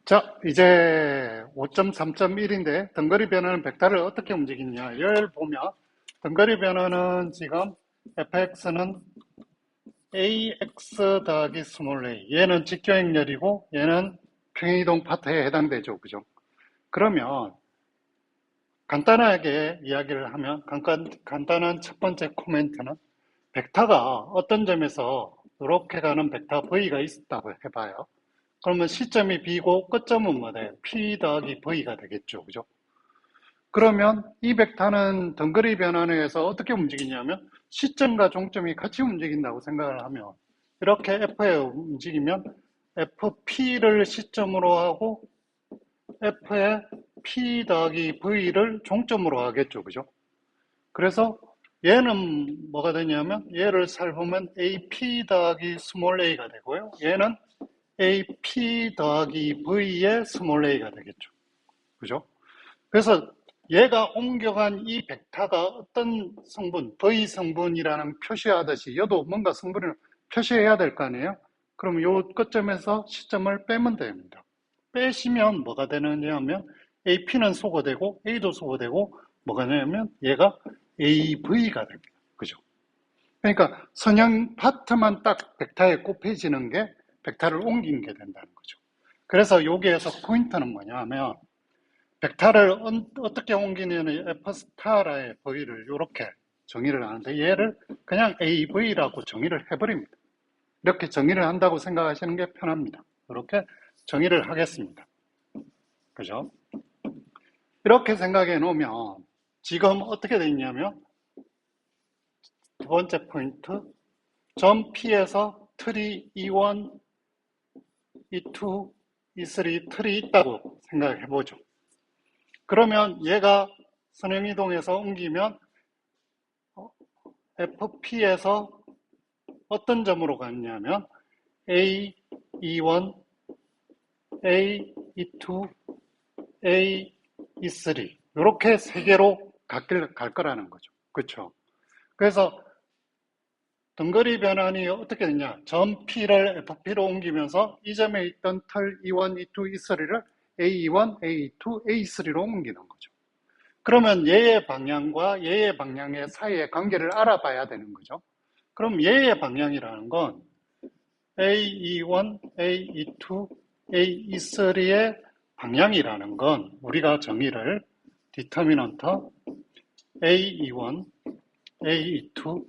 자, 이제 5.3.1인데 덩거리 변화는 벡터를 어떻게 움직이냐. 얘를 보면 덩거리 변화는 지금 fx는 ax 더하기 스몰 a. 얘는 직교행렬이고 얘는 평행이동 파트에 해당되죠. 그죠? 그러면 간단하게 이야기를 하면 간단한 첫 번째 코멘트는 벡터가 어떤 점에서 이렇게 가는 벡터 v가 있다고 해봐요. 그러면 시점이 b고 끝점은 뭐다? p 더하기 v가 되겠죠. 그죠? 그러면 이 벡터는 덩거리 변환에서 어떻게 움직이냐면 시점과 종점이 같이 움직인다고 생각을 하면 이렇게 f에 움직이면 fp를 시점으로 하고 f에 p 더하기 v를 종점으로 하겠죠. 그죠? 그래서 얘는 뭐가 되냐면 얘를 살보면 ap 더하기 스몰 a가 되고요. 얘는 ap 더하기 v의 스몰 a가 되겠죠. 그죠? 그래서 얘가 옮겨간 이 벡터가 어떤 성분, v 성분이라는 표시하듯이 얘도 뭔가 성분을 표시해야 될 거 아니에요? 그럼 요 끝점에서 시점을 빼면 됩니다. 빼시면 뭐가 되느냐 하면 ap는 소거되고 a도 소거되고 뭐가 되냐면 얘가 av가 됩니다. 그죠? 그러니까 선형 파트만 딱 벡터에 곱해지는 게 벡터를 옮긴 게 된다는 거죠. 그래서 여기에서 포인트는 뭐냐 하면 벡터를 어떻게 옮기냐면 f 스타라의 v를 이렇게 정의를 하는데 얘를 그냥 av라고 정의를 해버립니다. 이렇게 정의를 한다고 생각하시는 게 편합니다. 이렇게 정의를 하겠습니다. 그죠? 이렇게 생각해 놓으면 지금 어떻게 돼 있냐면 두 번째 포인트 점 P에서 틀이 E1, E2, E3 틀이 있다고 생각해 보죠. 그러면 얘가 선형이동해서 옮기면 FP에서 어떤 점으로 갔냐면 A, E1, A, E2, A, E3 이렇게 세 개로 갈 거라는 거죠. 그렇죠? 그래서 덩거리 변환이 어떻게 되냐? 점 P를 FP로 옮기면서 이 점에 있던 털 E1, E2, E3를 A21, A2, A3로 옮기는 거죠. 그러면 얘의 방향과 얘의 방향의 사이의 관계를 알아봐야 되는 거죠. 그럼 얘의 방향이라는 건 A21, A22, A23의 방향이라는 건 우리가 정의를 determinant A21, A22,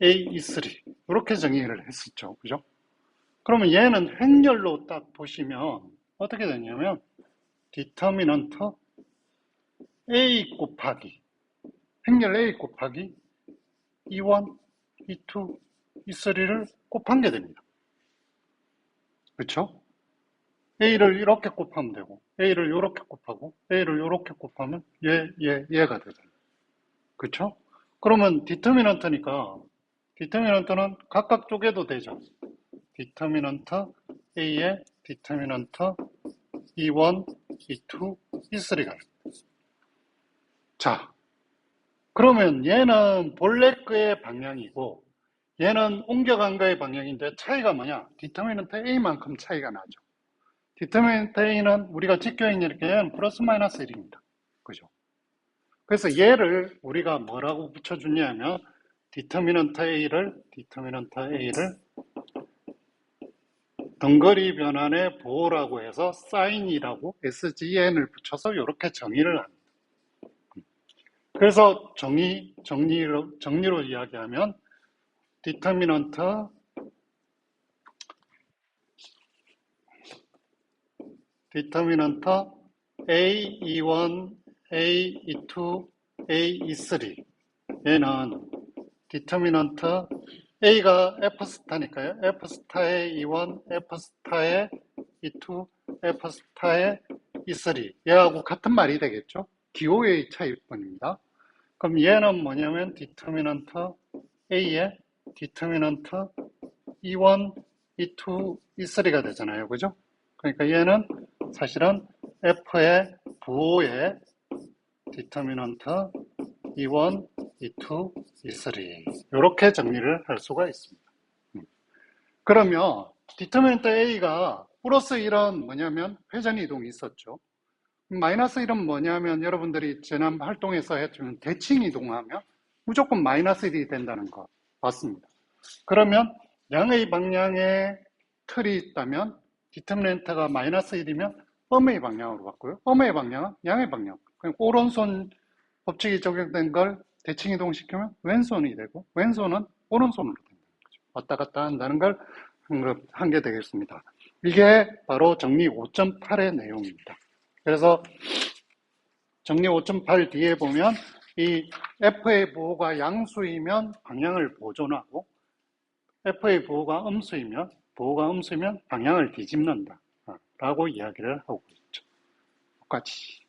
A23 이렇게 정의를 했었죠. 그죠? 그러면 얘는 행렬로 딱 보시면 어떻게 되냐면 determinant A 곱하기 행렬 A 곱하기 E1, E2, E3를 곱한 게 됩니다. 그렇죠? A를 이렇게 곱하면 되고 A를 이렇게 곱하고 A를 이렇게 곱하면 얘가 되잖아요. 그렇죠? 그러면 디터미넌트니까 디터미넌트는 각각 쪼개도 되죠. 디터미넌트 A의 디터미넌트 E1, E2, E3가 자, 그러면 얘는 본래 거의 방향이고 얘는 옮겨간 거의 방향인데 차이가 뭐냐? 디터미넌트 A만큼 차이가 나죠. 디터미넌트 A는 우리가 직교행 이렇게 하면 플러스 마이너스 1입니다. 그죠? 그래서 얘를 우리가 뭐라고 붙여주냐면 디터미넌트 A를 덩거리 변환의 보호라고 해서 사인이라고 SGN을 붙여서 이렇게 정의를 합니다. 그래서 정리로 이야기하면 디터미넌트 A21, A22, A23 얘는 디터미넌트 A가 F스타니까요. F스타의 E1, F스타의 E2, F스타의 E3 얘하고 같은 말이 되겠죠. 기호의 차이일 뿐입니다. 그럼 얘는 뭐냐면 디터미넌트 A의 디터미넌트 E1, E2, E3가 되잖아요. 그죠? 그러니까 얘는 사실은 F의 부호의 디터미넌트 E1, E2, E3 이렇게 정리를 할 수가 있습니다. 그러면 디터미넌트 A가 플러스 1은 뭐냐면 회전 이동이 있었죠. 마이너스 1은 뭐냐면 여러분들이 지난 활동에서 했지만 대칭 이동하면 무조건 마이너스 1이 된다는 거 맞습니다. 그러면 양의 방향에 틀이 있다면 디터미넌트가 마이너스 1이면 음의 방향으로 바꾸요. 음의 방향은 양의 방향. 그럼 오른손 법칙이 적용된 걸 대칭 이동시키면 왼손이 되고 왼손은 오른손으로 된다는 거죠. 왔다 갔다 한다는 걸 한 게 되겠습니다. 이게 바로 정리 5.8의 내용입니다. 그래서 정리 5.8 뒤에 보면 이 F의 부호가 양수이면 방향을 보존하고 F의 부호가 음수이면 방향을 뒤집는다 라고 이야기를 하고 있죠. 똑같이